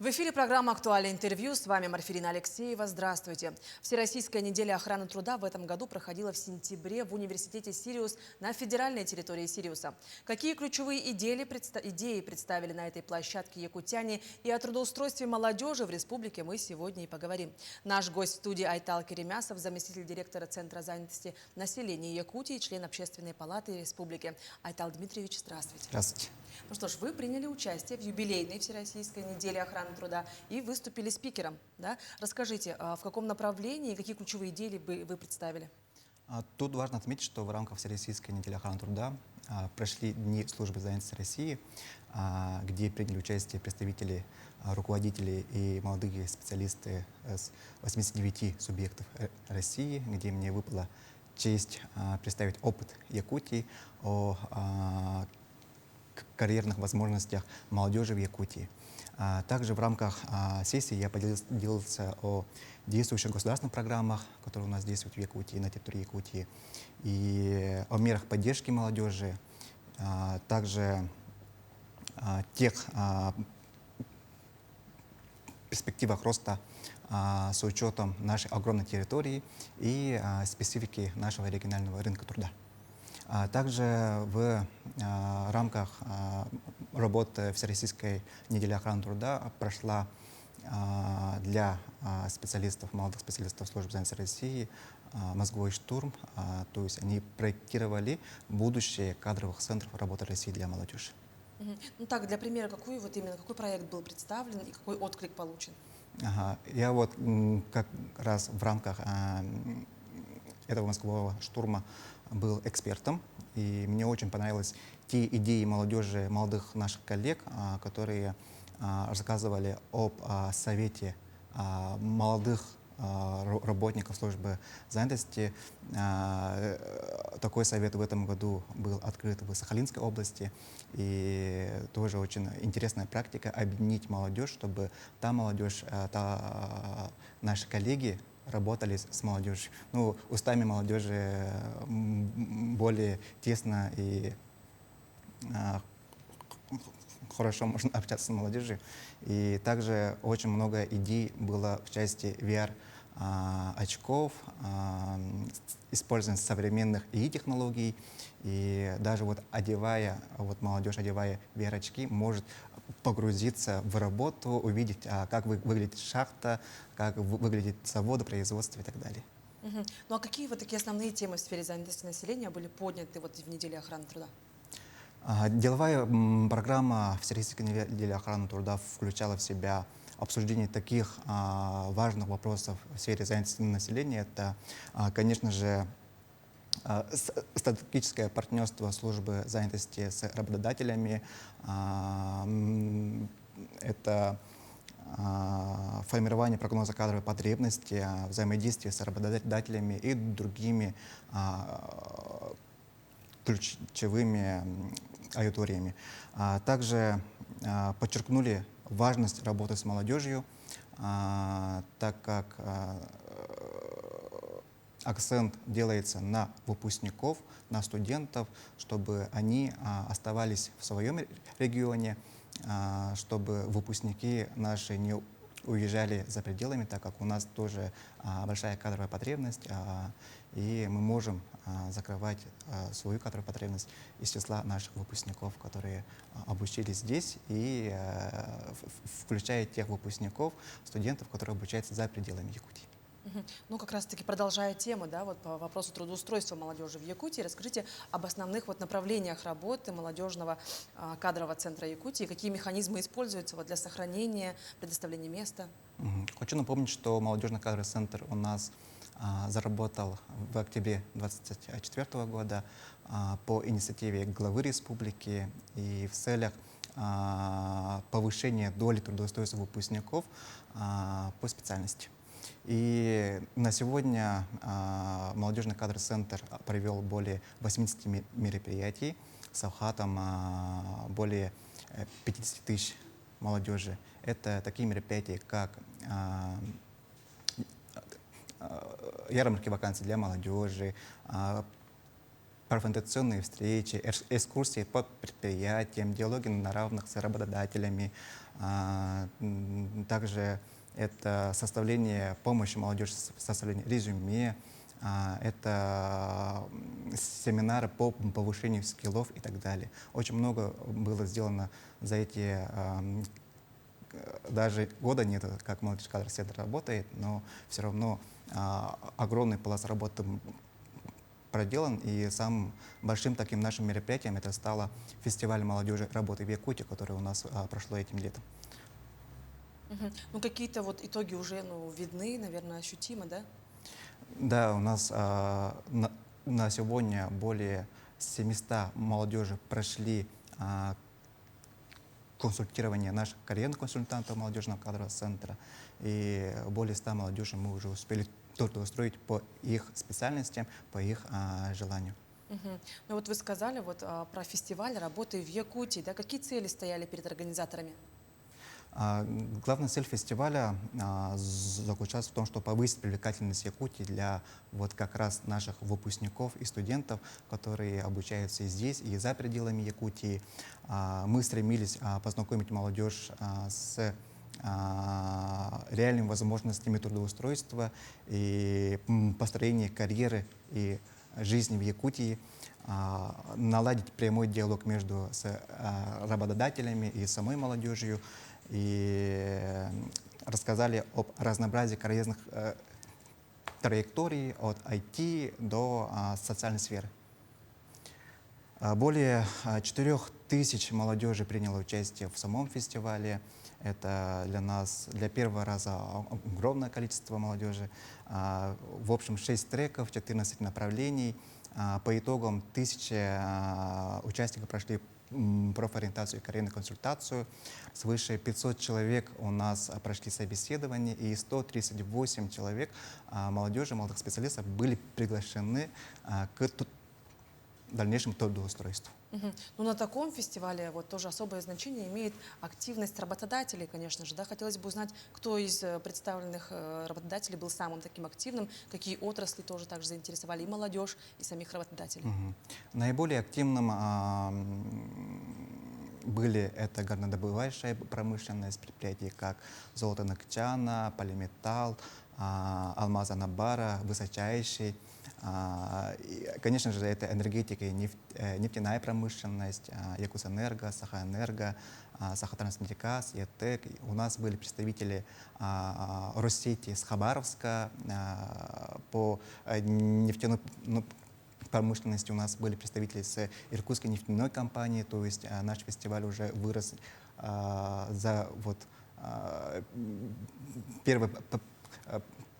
В эфире программа «Актуальное интервью». С вами Марфирина Алексеева. Здравствуйте. Всероссийская неделя охраны труда в этом году проходила в сентябре в университете «Сириус» на федеральной территории Сириуса. Какие ключевые идеи представили на этой площадке якутяне и о трудоустройстве молодежи в республике мы сегодня и поговорим. Наш гость в студии Айтал Керемясов, заместитель директора Центра занятости населения Якутии, член Общественной палаты республики. Айтал Дмитриевич, здравствуйте. Здравствуйте. Ну что ж, вы приняли участие в юбилейной Всероссийской неделе охраны труда и выступили спикером. Да? Расскажите, в каком направлении, какие ключевые идеи вы представили? Тут важно отметить, что в рамках Всероссийской недели охраны труда прошли Дни службы занятости России, где приняли участие представители, руководители и молодые специалисты с 89 субъектов России, где мне выпала честь представить опыт Якутии о карьерных возможностях молодежи в Якутии. Также в рамках сессии я поделился о действующих государственных программах, которые у нас действуют в Якутии, на территории Якутии, и о мерах поддержки молодежи, также тех перспективах роста с учетом нашей огромной территории и специфики нашего регионального рынка труда. Также в рамках работы Всероссийской недели охраны труда прошла для молодых специалистов службы занятости России мозговой штурм, то есть они проектировали будущее кадровых центров работы России для молодежи. Ну так, для примера, какой проект был представлен и какой отклик получен? Я как раз в рамках этого мозгового штурма был экспертом, и мне очень понравились те идеи молодежи, молодых наших коллег, которые рассказывали об совете молодых работников службы занятости. Такой совет в этом году был открыт в Сахалинской области, и тоже очень интересная практика объединить молодежь, чтобы наши коллеги работали с молодежью. Ну, устами молодежи более тесно и хорошо можно общаться с молодежью. И также очень много идей было в части VR-очков, использования современных ИИ-технологий. И даже молодежь, одевая VR-очки, может погрузиться в работу, увидеть, как выглядит шахта, как выглядит завод, производство и так далее. Ну а какие такие основные темы в сфере занятости населения были подняты в неделе охраны труда? Деловая программа Всероссийской недели охраны труда включала в себя обсуждение таких важных вопросов в сфере занятости населения. Это, конечно же, стратегическое партнерство службы занятости с работодателями, это формирование прогноза кадровой потребности, взаимодействие с работодателями и другими ключевыми аудиториями. Также подчеркнули важность работы с молодежью, так как акцент делается на выпускников, на студентов, чтобы они оставались в своем регионе, чтобы выпускники наши не уезжали за пределами, так как у нас тоже большая кадровая потребность, и мы можем закрывать свою кадровую потребность из числа наших выпускников, которые обучились здесь, и включая тех выпускников, студентов, которые обучаются за пределами Якутии. Ну, как раз-таки продолжая тему, да, по вопросу трудоустройства молодежи в Якутии, расскажите об основных направлениях работы молодежного кадрового центра Якутии, какие механизмы используются для сохранения, предоставления места. Хочу напомнить, что молодежный кадровый центр у нас заработал в октябре 2024 года по инициативе главы республики и в целях повышения доли трудоустройства выпускников по специальности. И на сегодня молодежный кадровый центр провел более 80 мероприятий с охватом более 50 тысяч молодежи. Это такие мероприятия, как ярмарки вакансий для молодежи, профориентационные встречи, экскурсии по предприятиям, диалоги на равных с работодателями, Также это составление помощи молодежи, составление резюме, это семинары по повышению скиллов и так далее. Очень много было сделано за эти даже года нет, как молодежный кадровый центр работает, но все равно огромный пласт работы проделан. И самым большим таким нашим мероприятием это стало фестиваль молодежи работы в Якутии, который у нас прошло этим летом. Ну, какие-то вот итоги уже, ну, видны, наверное, ощутимо, да? Да, у нас на сегодня более 700 молодежи прошли консультирование наших карьерных консультантов молодежного кадрового центра. И более 100 молодежи мы уже успели трудоустроить по их специальностям, по их желанию. Ну вот вы сказали вот про фестиваль работы в Якутии, да? Какие цели стояли перед организаторами? Главная цель фестиваля заключается в том, чтобы повысить привлекательность Якутии для вот как раз наших выпускников и студентов, которые обучаются и здесь, и за пределами Якутии. Мы стремились познакомить молодежь с реальными возможностями трудоустройства и построения карьеры и жизни в Якутии, наладить прямой диалог между работодателями и самой молодежью, и рассказали об разнообразии карьерных траекторий от IT до социальной сферы. Более 4000 молодежи приняло участие в самом фестивале. Это для нас, для первого раза огромное количество молодежи. В общем, 6 треков, 14 направлений. По итогам 1000 участников прошли профориентацию и карьерную консультацию. Свыше 500 человек у нас прошли собеседование, и 138 человек молодежи, молодых специалистов были приглашены к дальнейшему трудоустройству. Ну, на таком фестивале вот тоже особое значение имеет активность работодателей, конечно же, да? Хотелось бы узнать, кто из представленных работодателей был самым таким активным, какие отрасли тоже также заинтересовали и молодежь, и самих работодателей. Наиболее активным были это горнодобывающая промышленность, предприятия как Золото Ногтяна, Полиметалл, Алмаз Анабара, Высочайший. Конечно же, это энергетика и нефтяная промышленность, Якутэнерго, Сахаэнерго, Сахатрансмедиказ, ЕТЭК. У нас были представители Россети с Хабаровска. По нефтяной промышленности у нас были представители с Иркутской нефтяной компании. То есть наш фестиваль уже вырос за вот первое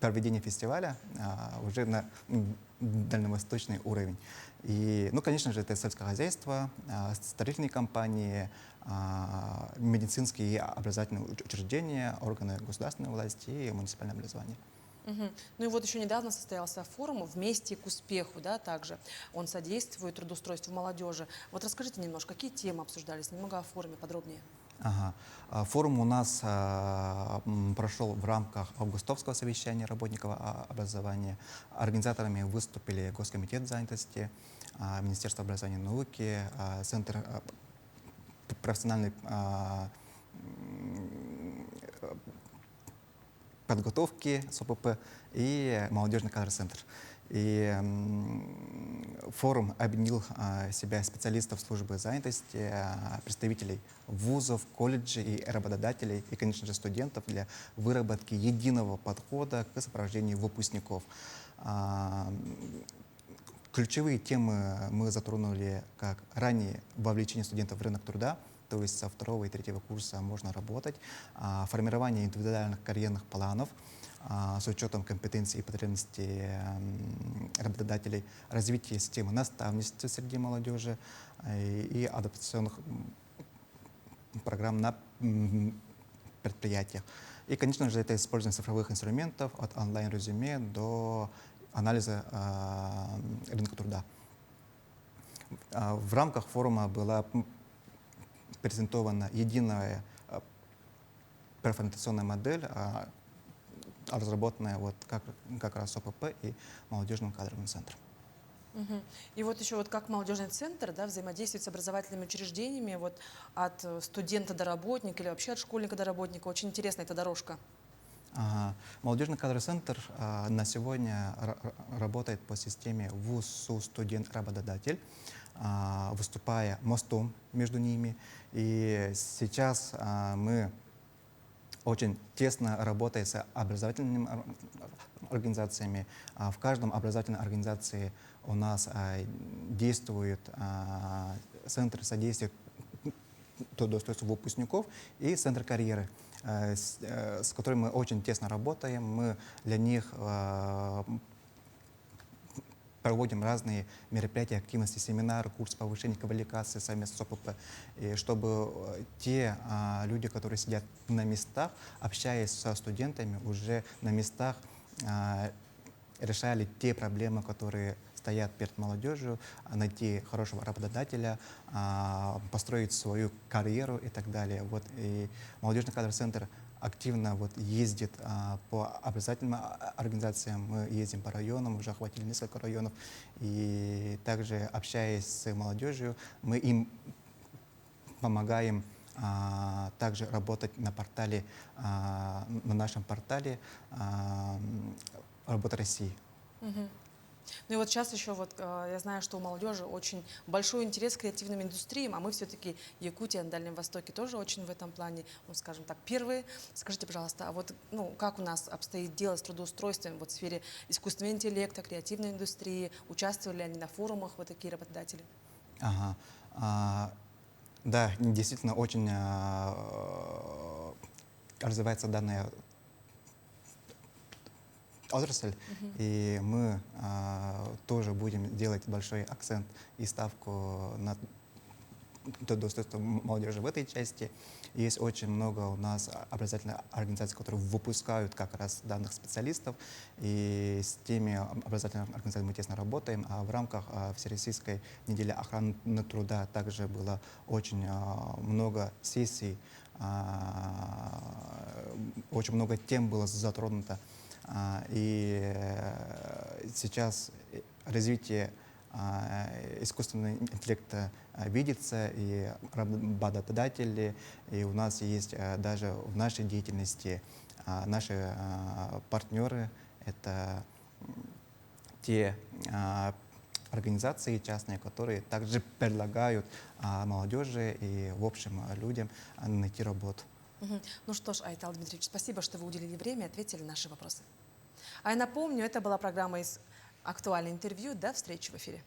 проведение фестиваля уже на дальневосточный уровень. И, ну, конечно же, это сельское хозяйство, строительные компании, медицинские и образовательные учреждения, органы государственной власти и муниципальное образование. Ну и вот еще недавно состоялся форум «Вместе к успеху», да, также. Он содействует трудоустройству молодежи. Вот расскажите немножко, какие темы обсуждались, немного о форуме подробнее. Форум у нас прошел в рамках августовского совещания работников образования. Организаторами выступили Госкомитет занятости, Министерство образования и науки, Центр профессиональной подготовки СОПП и молодежный кадровый центр. И форум объединил себя специалистов службы занятости, представителей вузов, колледжей и работодателей, и, конечно же, студентов для выработки единого подхода к сопровождению выпускников. Ключевые темы мы затронули, как ранее вовлечение студентов в рынок труда, то есть со 2-го и 3-го курса можно работать, формирование индивидуальных карьерных планов с учетом компетенций и потребностей работодателей, развитие системы наставничества среди молодежи и адаптационных программ на предприятиях. И, конечно же, это использование цифровых инструментов от онлайн-резюме до анализа рынка труда. В рамках форума была презентована единая профориентационная модель, разработанная вот как раз ОПП и молодежным кадровым центром. Мгм. И вот еще вот как молодежный центр, да, взаимодействует с образовательными учреждениями, вот от студента до работника или вообще от школьника до работника. Очень интересная эта дорожка. Ага. Молодежный кадровый центр на сегодня работает по системе ВУЗ-студент-работодатель, выступая мостом между ними. И сейчас мы очень тесно работаем с образовательными организациями. В каждом образовательной организации у нас действует центр содействия трудоустройству выпускников и центр карьеры, с которыми мы очень тесно работаем. Мы для них проводим разные мероприятия, активности, семинары, курсы повышения квалификации совместно с ОПП, и чтобы те люди, которые сидят на местах, общаясь со студентами, уже на местах решали те проблемы, которые стоят перед молодежью, найти хорошего работодателя, построить свою карьеру и так далее. Вот, и молодежный кадровый центр активно вот ездит по образовательным организациям, мы ездим по районам, уже охватили несколько районов, и также общаясь с молодежью, мы им помогаем также работать на портале, на нашем портале «Работа России». Мгм. Ну и вот сейчас еще вот я знаю, что у молодежи очень большой интерес к креативным индустриям, а мы все-таки Якутия на Дальнем Востоке тоже очень в этом плане, ну, скажем так, первые. Скажите, пожалуйста, а вот ну, как у нас обстоит дело с трудоустройством вот в сфере искусственного интеллекта, креативной индустрии? Участвовали ли они на форумах, вот такие работодатели? Ага. Да, действительно очень развивается данная отрасль, и мы тоже будем делать большой акцент и ставку на трудоустройство молодежи в этой части. Есть очень много у нас образовательных организаций, которые выпускают как раз данных специалистов, и с теми образовательными организациями мы тесно работаем. А в рамках Всероссийской недели охраны труда также было очень много сессий, очень много тем было затронуто. И сейчас развитие искусственного интеллекта видится, и работодатели, и у нас есть даже в нашей деятельности наши партнеры, это те организации частные, которые также предлагают молодежи и, в общем, людям найти работу. Мгм. Ну что ж, Айтал Дмитриевич, спасибо, что вы уделили время и ответили на наши вопросы. А я напомню, это была программа из «Актуальное интервью». До встречи в эфире.